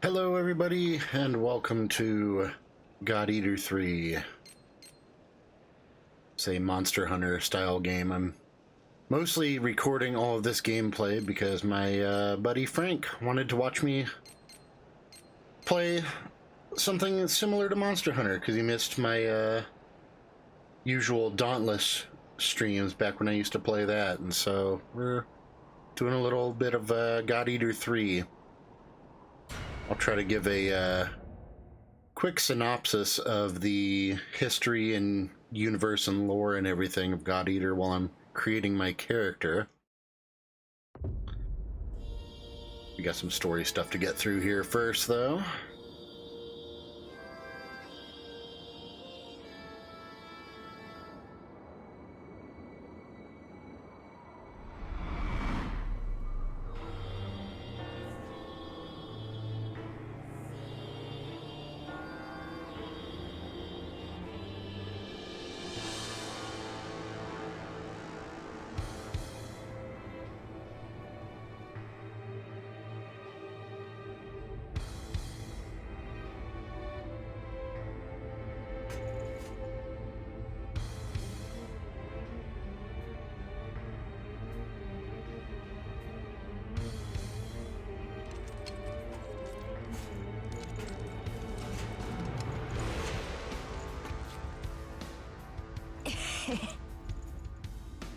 Hello everybody, and welcome to God Eater 3. It's a Monster Hunter style game. I'm mostly recording all of this gameplay because my buddy Frank wanted to watch me play something similar to Monster Hunter because he missed my usual Dauntless streams back when I used to play that, and so we're doing a little bit of God Eater 3. I'll try to give a quick synopsis of the history and universe and lore and everything of God Eater while I'm creating my character. We got some story stuff to get through here first, though.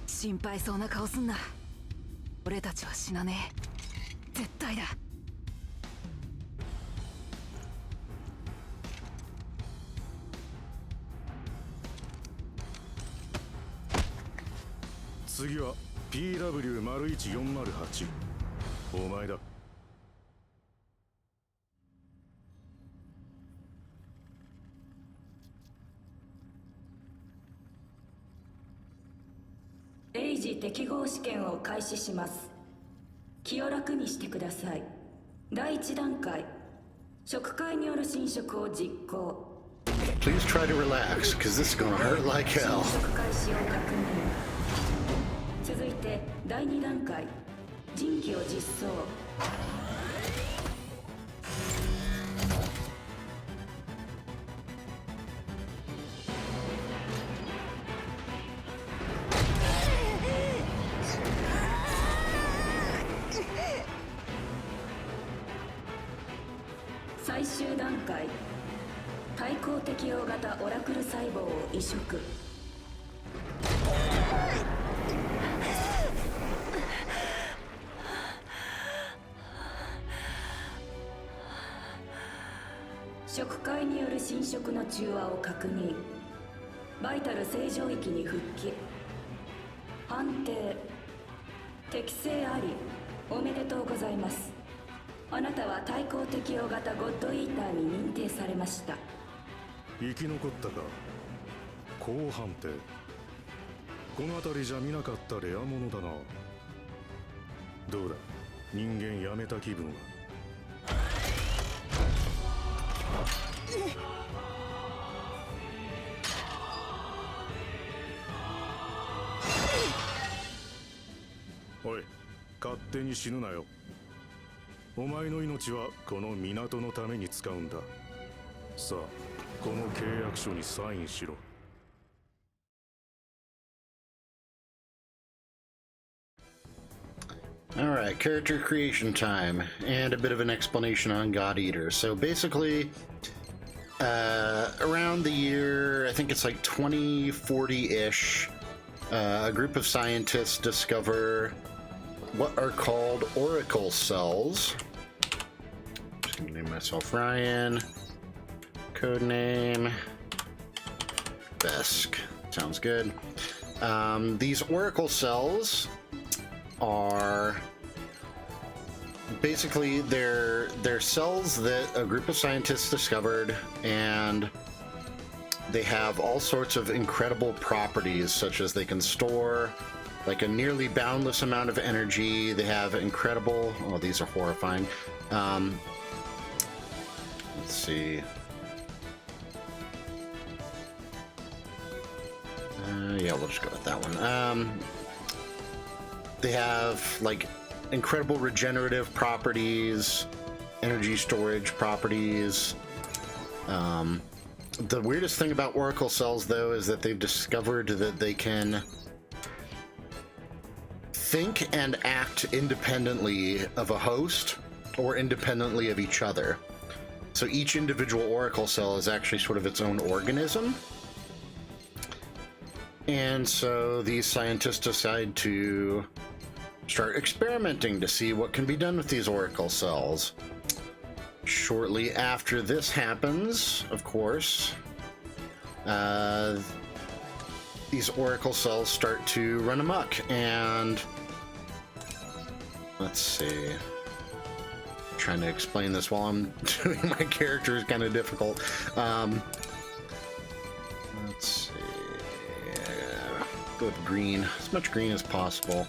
心配そうな顔すんな。俺たちは死なねえ。絶対だ。次は PW-1408 お前だ。0時適合試験を開始します。気を楽にしてください。第1段階、食会による侵食を実行。 Please try to relax, because this is gonna hurt like hell. 侵食開始を確認。続いて第2段階、人機を実装。最終段階、対抗適応型オラクル細胞を移植。食会による侵食の中和を確認。バイタル正常域に復帰。判定適正あり。おめでとうございます。あなたは対抗適応型ゴッドイーターに認定されました。生き残ったか。高判定。この辺りじゃ見なかったレアものだな。どうだ、人間やめた気分は。おい、勝手に死ぬなよ。お前の命はこの港のために使うんだ。さあ、この契約書にサインしろ。Alright, character creation time, and a bit of an explanation on God Eater. So basically, around the year, I think it's like 2040-ish, a group of scientists discover what are called oracle cells. Just gonna name myself Ryan. Codename Besk. Sounds good. These oracle cells are basically they're cells that a group of scientists discovered, and they have all sorts of incredible properties, such as they can store like a nearly boundless amount of energy. They have incredible, oh, these are horrifying. Let's see. Yeah, we'll just go with that one. They have like incredible regenerative properties. energy storage properties. The weirdest thing about oracle cells, though, is that they've discovered that they can think and act independently of a host or independently of each other. So each individual oracle cell is actually sort of its own organism. And so these scientists decide to start experimenting to see what can be done with these oracle cells. Shortly after this happens, of course, these oracle cells start to run amok, and let's see. Trying to explain this while I'm doing my character is kind of difficult. Let's see. Go with green, as much green as possible.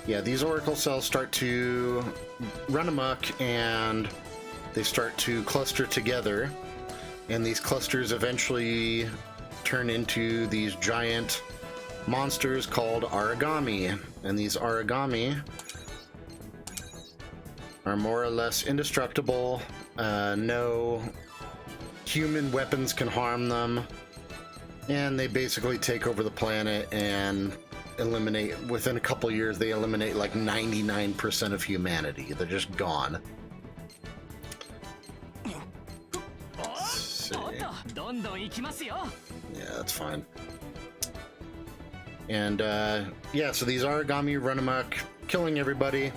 Yeah, these oracle cells start to run amok, and they start to cluster together, and these clusters eventually turn into these giant monsters called origami. And these origami are more or less indestructible. No human weapons can harm them, and they basically take over the planet and eliminate, within a couple years, they eliminate like 99% of humanity. They're just gone. Yeah, that's fine. And yeah, so these origami run amok, killing everybody.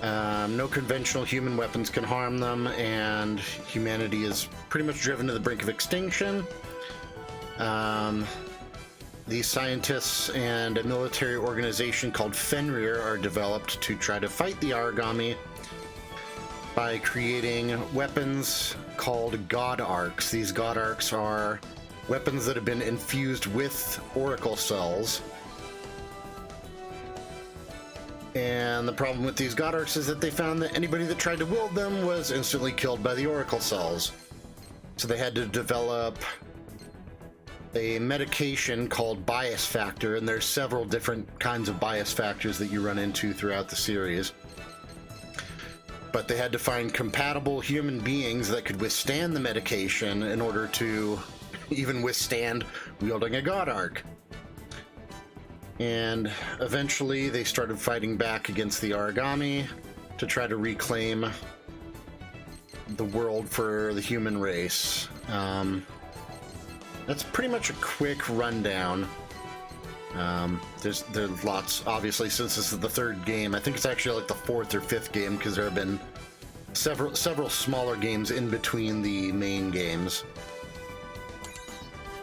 No conventional human weapons can harm them, and humanity is pretty much driven to the brink of extinction. These scientists and a military organization called Fenrir are developed to try to fight the origami by creating weapons called God Arcs. These God Arcs are weapons that have been infused with oracle cells. And the problem with these God Arcs is that they found that anybody that tried to wield them was instantly killed by the oracle cells. So they had to develop a medication called bias factor, and there's several different kinds of bias factors that you run into throughout the series. But they had to find compatible human beings that could withstand the medication in order to even withstand wielding a God Arc. And eventually they started fighting back against the origami to try to reclaim the world for the human race. That's pretty much a quick rundown. There's lots, obviously, since this is the third game. I think it's actually like the fourth or fifth game, because there have been several smaller games in between the main games.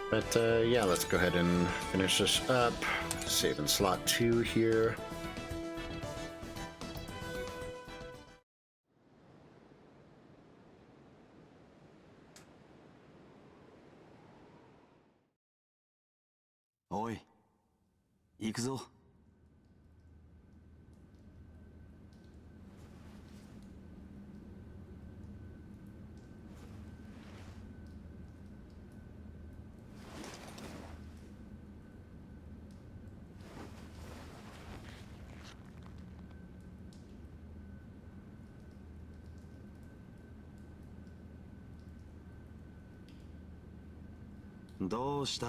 But yeah, let's go ahead and finish this up. Save in slot 2 here. Oi, 行くぞ。どうした？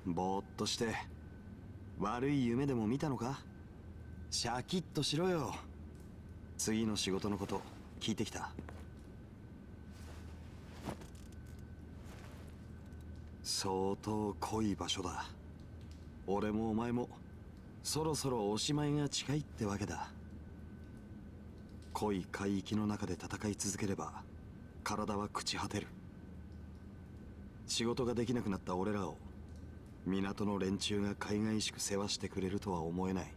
ぼーっとして。悪い夢でも見たのか？シャキッとしろよ。次の仕事のこと聞いてきた。相当濃い場所だ。俺もお前もそろそろおしまいが近いってわけだ。濃い海域の中で戦い続ければ体は朽ち果てる。仕事ができなくなった俺らを港の連中が海外しく世話してくれるとは思えない。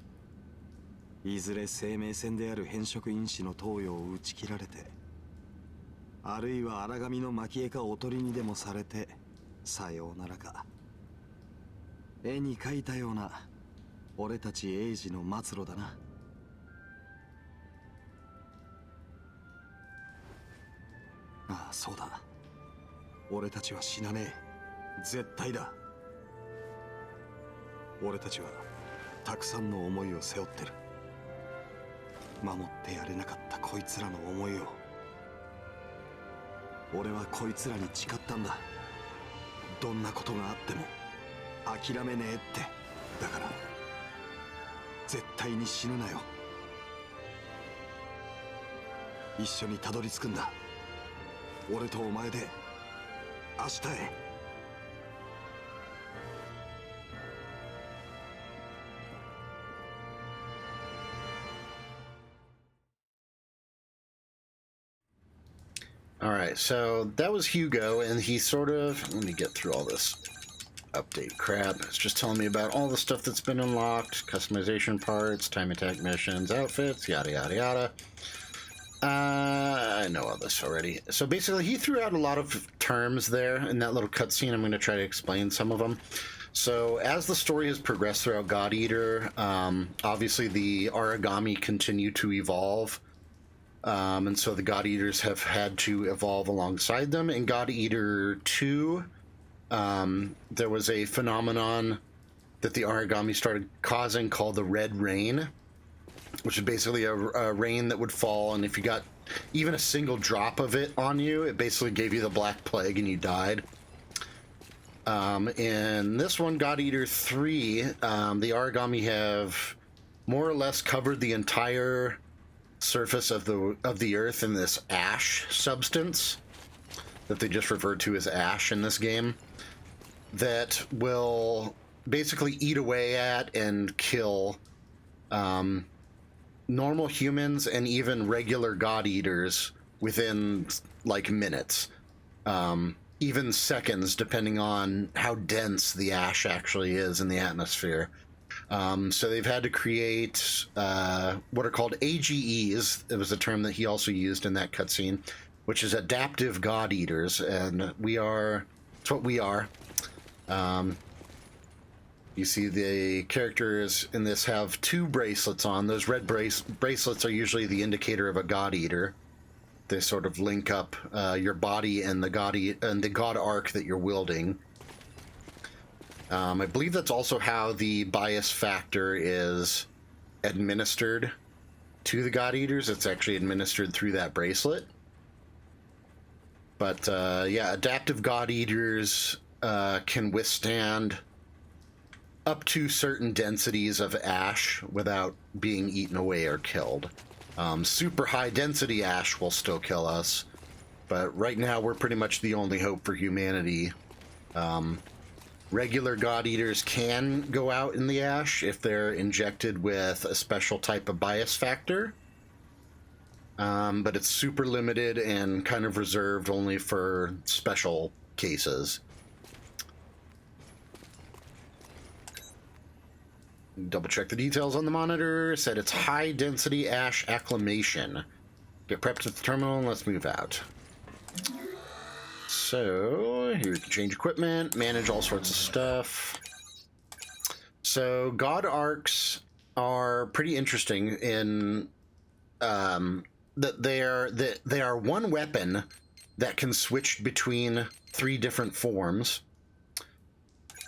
いずれ生命線である変色因子の投与を打ち切られて、あるいは荒神の蒔絵かおとりにでもされてさようならか。絵に描いたような俺たち英治の末路だな。ああ、そうだ。俺たちは死なねえ。絶対だ。俺たちはたくさんの思いを背負ってる。守ってやれなかったこいつらの思いを俺はこいつらに誓ったんだ。どんなことがあっても諦めねえって。だから絶対に死ぬなよ。一緒にたどり着くんだ、俺とお前で明日へ。All right, so that was Hugo, and he sort of, let me get through all this update crap. It's just telling me about all the stuff that's been unlocked, customization parts, time attack missions, outfits, yada yada yada. I know all this already. So basically, he threw out a lot of terms there in that little cutscene. I'm going to try to explain some of them. So as the story has progressed throughout God Eater, obviously the origami continue to evolve. And so the God Eaters have had to evolve alongside them. In God Eater 2, there was a phenomenon that the origami started causing called the Red Rain, which is basically a rain that would fall, and if you got even a single drop of it on you, it basically gave you the Black Plague and you died. In this one, God Eater 3, the origami have more or less covered the entire surface of the earth in this ash substance that they just referred to as ash in this game, that will basically eat away at and kill normal humans and even regular God Eaters within like minutes, even seconds, depending on how dense the ash actually is in the atmosphere. So they've had to create what are called AGEs. It was a term that he also used in that cutscene, which is adaptive God Eaters, and it's what we are. You see the characters in this have two bracelets on. Those red bracelets are usually the indicator of a God Eater. They sort of link up your body and the God arc that you're wielding. I believe that's also how the bias factor is administered to the God Eaters. It's actually administered through that bracelet. But yeah, adaptive God Eaters can withstand up to certain densities of ash without being eaten away or killed. Super high density ash will still kill us, but right now we're pretty much the only hope for humanity. Regular God Eaters can go out in the ash if they're injected with a special type of bias factor, but it's super limited and kind of reserved only for special cases. Double check the details on the monitor. Said it's high density ash acclimation. Get prepped at the terminal and let's move out. So here you can change equipment, manage all sorts of stuff. So God arcs are pretty interesting in that they are one weapon that can switch between 3 different forms.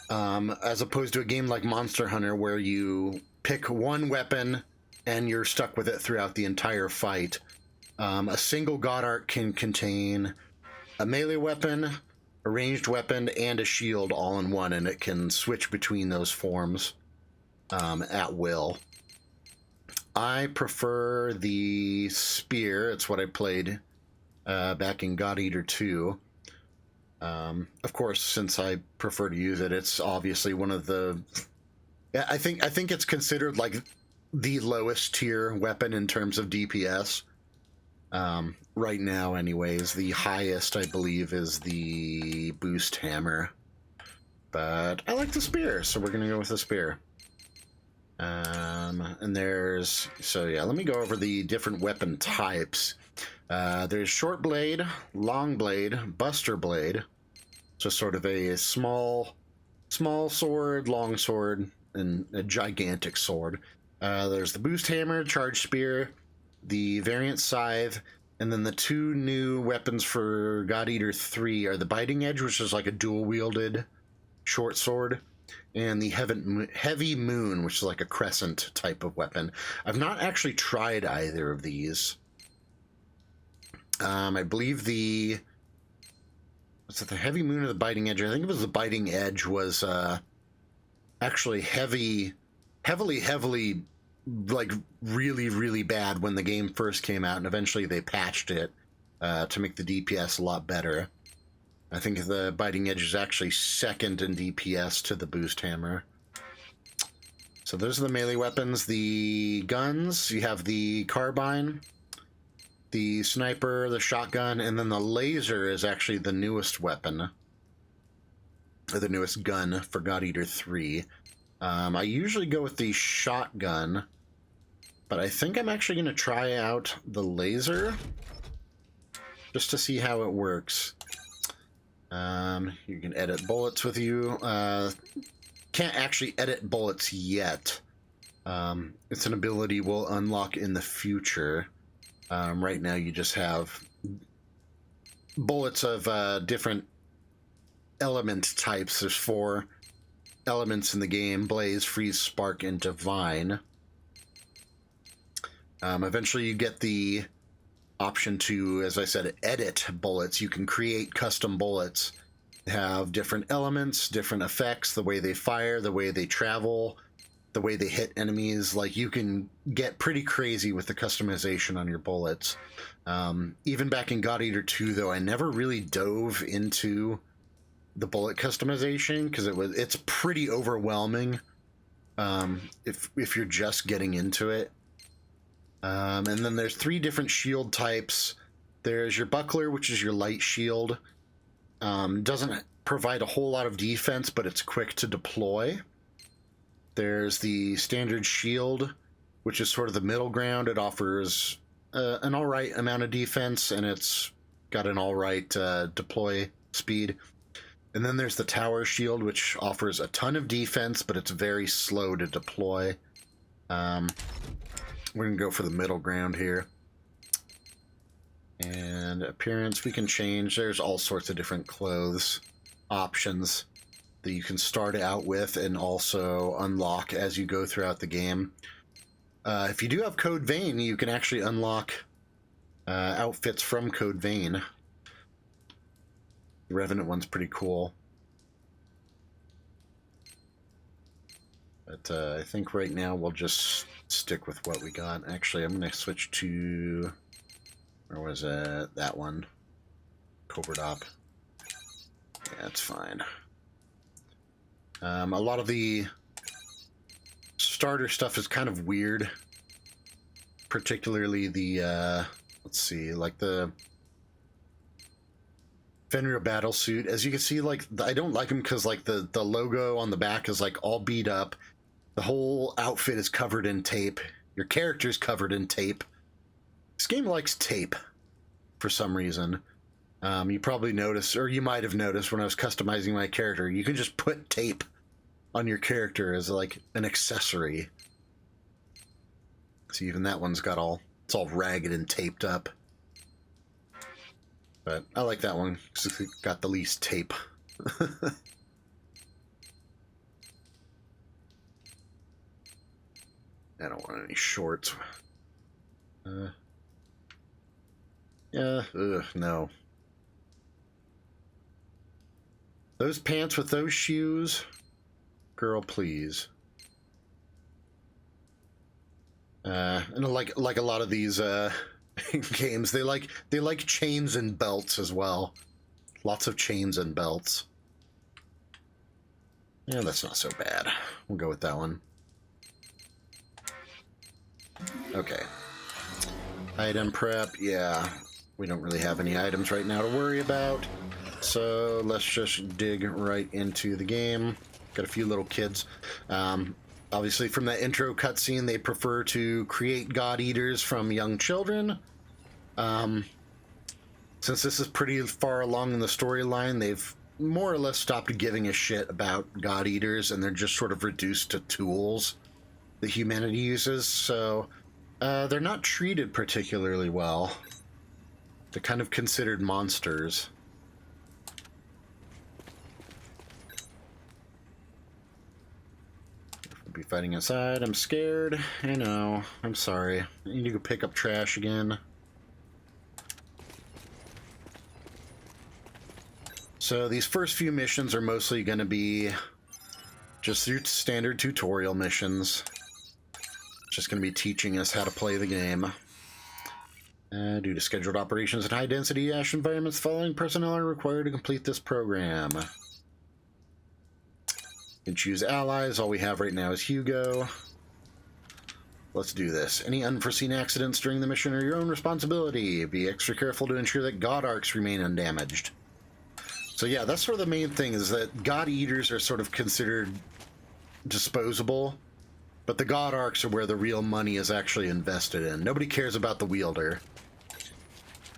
As opposed to a game like Monster Hunter where you pick one weapon and you're stuck with it throughout the entire fight. A single God Arc can contain a melee weapon, a ranged weapon, and a shield all in one, and it can switch between those forms at will. I prefer the spear. It's what I played back in God Eater 2. Of course, since I prefer to use it, it's obviously one of the... I think it's considered like the lowest tier weapon in terms of DPS. Right now, anyways. The highest, I believe, is the boost hammer. But I like the spear, so we're going to go with the spear. And there's... So yeah, let me go over the different weapon types. There's short blade, long blade, buster blade. So sort of a small sword, long sword, and a gigantic sword. There's the boost hammer, charged spear, the variant scythe, and then the 2 new weapons for God Eater 3 are the biting edge, which is like a dual-wielded short sword, and the Heavy Moon, which is like a crescent type of weapon. I've not actually tried either of these. I believe was it the Heavy Moon or the Biting Edge? I think it was the Biting Edge was actually heavily, like really, really bad when the game first came out, and eventually they patched it to make the DPS a lot better. I think the Biting Edge is actually second in DPS to the Boost Hammer. So those are the melee weapons. The guns, you have the Carbine, the Sniper, the Shotgun, and then the Laser is actually the newest weapon. Or the newest gun for God Eater 3. I usually go with the Shotgun, but I think I'm actually going to try out the Laser just to see how it works. You can edit bullets with you. Can't actually edit bullets yet. It's an ability we'll unlock in the future. Right now you just have bullets of different element types. There's 4 elements in the game: Blaze, Freeze, Spark, and Divine. Eventually you get the option to, as I said, edit bullets. You can create custom bullets, have different elements, different effects, the way they fire, the way they travel, the way they hit enemies. Like, you can get pretty crazy with the customization on your bullets. Even back in God Eater 2, though, I never really dove into the bullet customization because it's pretty overwhelming if you're just getting into it. And then there's 3 different shield types. There's your Buckler, which is your light shield. Doesn't provide a whole lot of defense, but it's quick to deploy. There's the Standard Shield, which is sort of the middle ground. It offers an alright amount of defense, and it's got an alright deploy speed. And then there's the Tower Shield, which offers a ton of defense, but it's very slow to deploy. We're going to go for the middle ground here. And appearance we can change. There's all sorts of different clothes options that you can start out with and also unlock as you go throughout the game. If you do have Code Vein, you can actually unlock outfits from Code Vein. The Revenant one's pretty cool. But I think right now we'll just stick with what we got. Actually, I'm going to switch to... Where was it? That one. Cobra. Yeah, that's fine. A lot of the starter stuff is kind of weird. Particularly the, let's see, like the Fenrir Battlesuit. As you can see, like, I don't like them because, like, the logo on the back is, like, all beat up. The whole outfit is covered in tape. Your character's covered in tape. This game likes tape for some reason. You probably noticed, or you might have noticed when I was customizing my character, you can just put tape on your character as like an accessory. So even that one's got it's all ragged and taped up. But I like that one because it's got the least tape. I don't want any shorts. Yeah, no. Those pants with those shoes? Girl, please. And like a lot of these games, they like chains and belts as well. Lots of chains and belts. Yeah, that's not so bad. We'll go with that one. Okay. Item prep, yeah. We don't really have any items right now to worry about. So let's just dig right into the game. Got a few little kids. Obviously from that intro cutscene, they prefer to create God Eaters from young children. Since this is pretty far along in the storyline, they've more or less stopped giving a shit about God Eaters, and they're just sort of reduced to tools that humanity uses. So they're not treated particularly well. They're kind of considered monsters. be fighting inside. I'm scared. I know. I'm sorry. I need to go pick up trash again. So these first few missions are mostly going to be just your standard tutorial missions. Just going to be teaching us how to play the game. Due to scheduled operations in high-density ash environments, the following personnel are required to complete this program. You can choose allies. All we have right now is Hugo. Let's do this. Any unforeseen accidents during the mission are your own responsibility. Be extra careful to ensure that God Arcs remain undamaged. So yeah, that's sort of the main thing, is that God Eaters are sort of considered disposable, but the God Arcs are where the real money is actually invested in. Nobody cares about the wielder.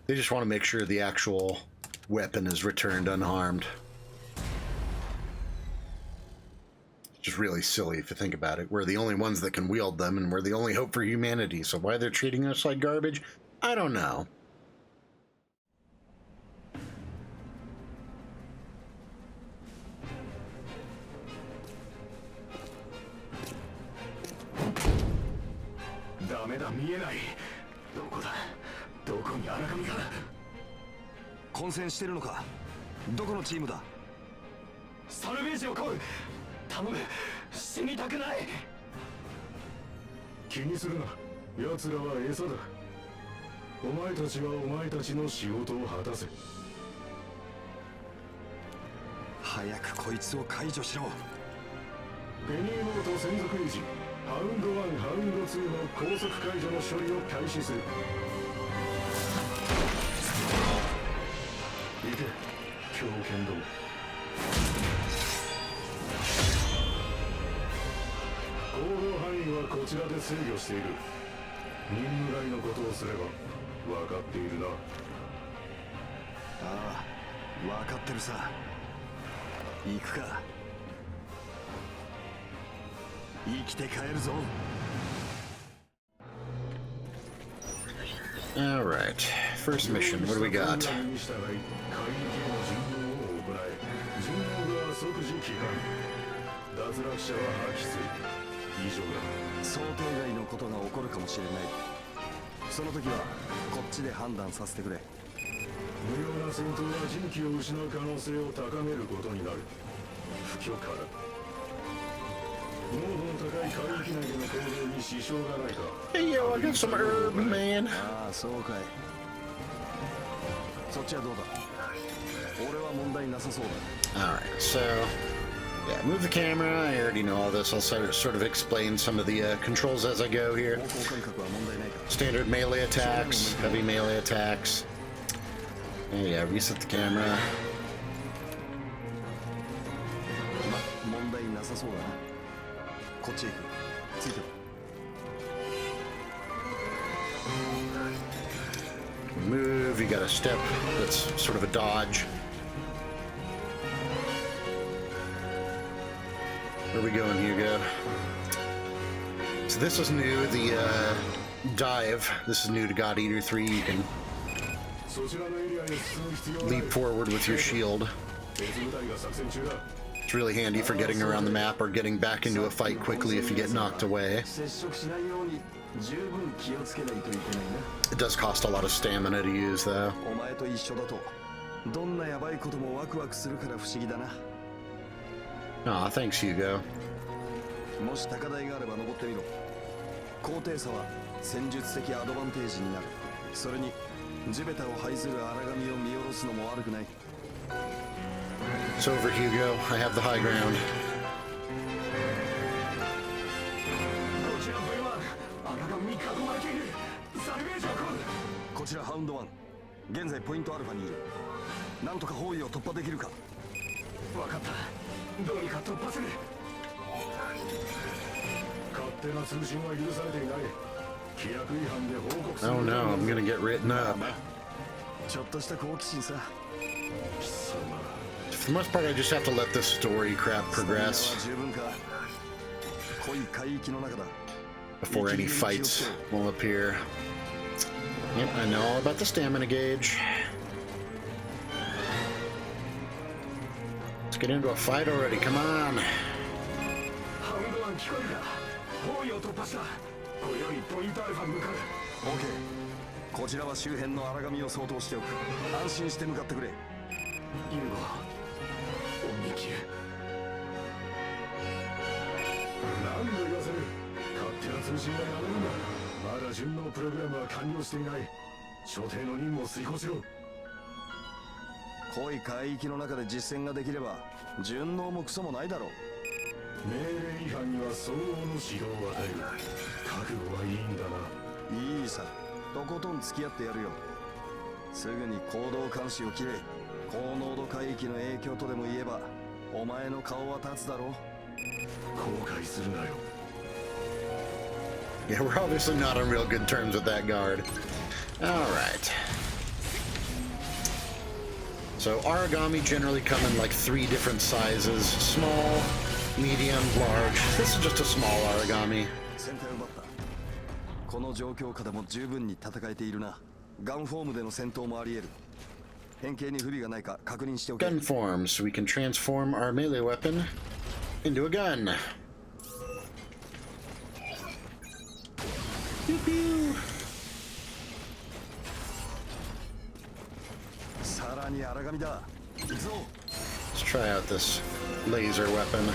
They just want to make sure the actual weapon is returned unharmed. It's just really silly if you think about it. We're the only ones that can wield them, and we're the only hope for humanity, so why they're treating us like garbage, I don't know. Alright, first mission, what do we got? Hey yo, I got some herb, man. Alright, so yeah, move the camera. I already know all this. I'll sort of explain some of the controls as I go here. Standard melee attacks, heavy melee attacks. And yeah, reset the camera. Move, you got a step that's sort of a dodge. Where are we going, Hugo? So this is new, the dive. This is new to God Eater 3. You can leap forward with your shield. It's really handy for getting around the map or getting back into a fight quickly if you get knocked away. It does cost a lot of stamina to use, though. Aw, thanks, Hugo. It's over, Hugo. I have the high ground. Oh no, I'm gonna get written up. For the most part, I just have to let this story crap progress before any fights will appear. Yep, I know all about the stamina gauge. Let's get into a fight already, come on. 聞こえるか。包囲を突破した。これよりポイントアルファ向かう。オーケー。こちらは周辺の荒神を相当しておく。安心して向かってくれ。ユーゴ、鬼級。何度言わせる。勝手な通信はやめるんだ。まだ順応プログラムは完了していない。所定の任務を遂行しろ。濃い海域の中で実践ができれば順応もクソもないだろう。命令違反には相応の指導を与える。覚悟はいいんだな。いいさ、とことん付き合ってやるよ。すぐに行動監視を切れ。高濃度海域の影響とでも言えばお前の顔は立つだろう。後悔するなよ。 Yeah, we're obviously not on real good terms with that guard. Alright. So origami generally come in like 3 different sizes. Small, medium, large. This is just a small origami. 先手を奪った。この状況下でも十分に戦えているな。ガンフォームでの戦闘もあり得る。変形に不備がないか確認しておけ。 Gun form, so we can transform our melee weapon into a gun. Pew pew. さらに荒神だ。行くぞ。 Let's try out this laser weapon.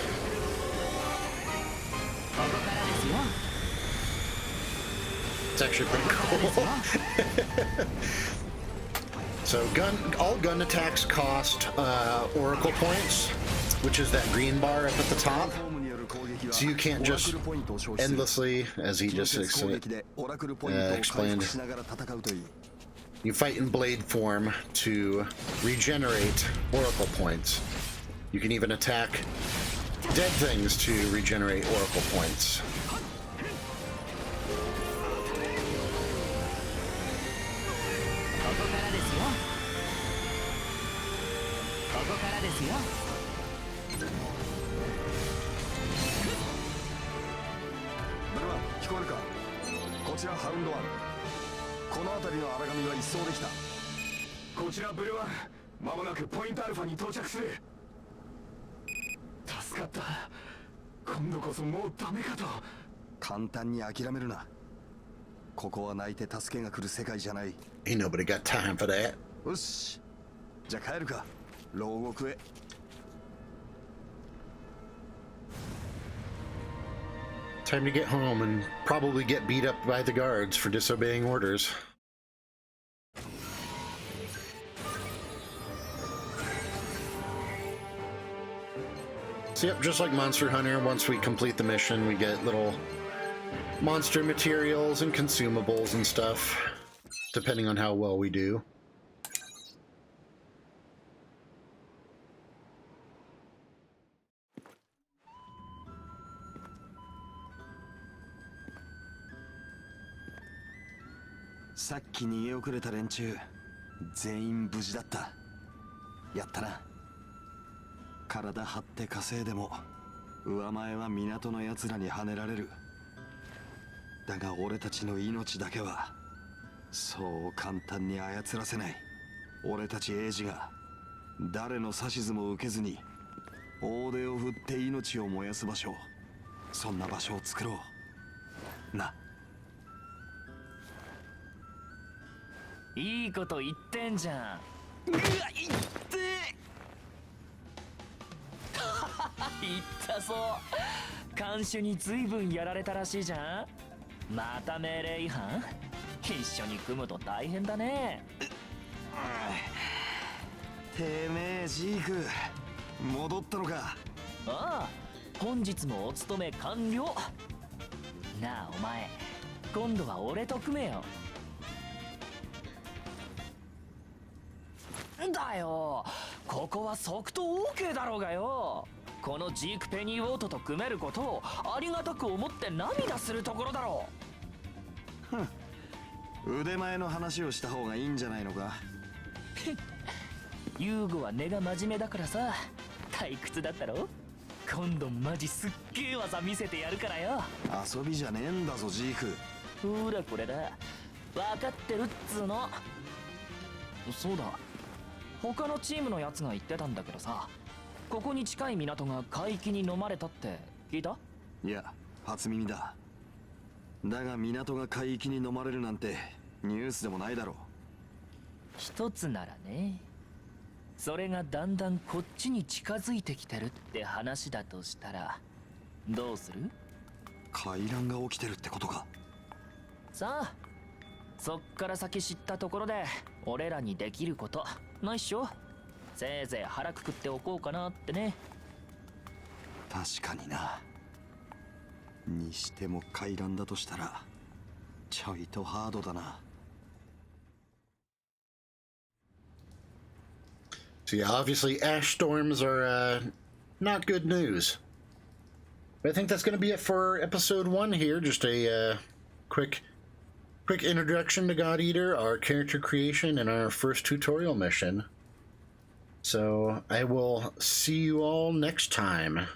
ここからですよ。 It's actually pretty cool. So all gun attacks cost Oracle points, which is that green bar up at the top. So you can't just endlessly, as he just explained, you fight in blade form to regenerate Oracle points. You can even attack dead things to regenerate Oracle points. ここからですよ。ブルワン、聞こえるか。こちらハウンドワン。この辺りの荒神は一掃できた。こちらブルワン、間もなくポイントアルファに到着する。助かった。今度こそもうダメかと。簡単に諦めるな。ここは泣いて助けが来る世界じゃない。 Ain't nobody got time for that. よし、じゃあ帰るか。牢獄へ。Time to get home and probably get beat up by the guards for disobeying orders. So yep, just like Monster Hunter, once we complete the mission, we get little monster materials and consumables and stuff, depending on how well we do. "さっき逃げ遅れた連中、全員無事だった。やったな。体張って稼いでも上前は港のやつらにはねられる。だが俺たちの命だけはそう簡単に操らせない。俺たち英治が誰の指図も受けずに大手を振って命を燃やす場所、そんな場所を作ろうな。いいこと言ってんじゃん。うわ、いって言ったぞ。看守に随分やられたらしいじゃん。また命令違反？一緒に組むと大変だね。てめえジーク、戻ったのか。ああ、本日もお勤め完了。なあお前、今度は俺と組めよ。だよ、ここは即答 OK だろうがよ。このジーク・ペニーウォートと組めることをありがたく思って涙するところだろう。腕前の話をした方がいいんじゃないのか。ユーゴは根が真面目だからさ、退屈だったろ。今度マジすっげえ技見せてやるからよ。遊びじゃねえんだぞジーク。ほらこれだ、分かってるっつーの。そうだ、他のチームのやつが言ってたんだけどさ、ここに近い港が海域に飲まれたって聞いた？いや、初耳だ。だが港が海域に飲まれるなんてニュースでもないだろう。一つならね。それがだんだんこっちに近づいてきてるって話だとしたらどうする？海乱が起きてるってことか。さあ、そっから先知ったところで俺らにできることないっしょ。せいぜい腹くくっておこうかなってね。確かにな。にしても海乱だとしたらちょいとハードだな。So yeah, obviously ash storms are not good news. But I think that's going to be it for episode 1 here. Just a quick introduction to God Eater, our character creation, and our first tutorial mission. So I will see you all next time.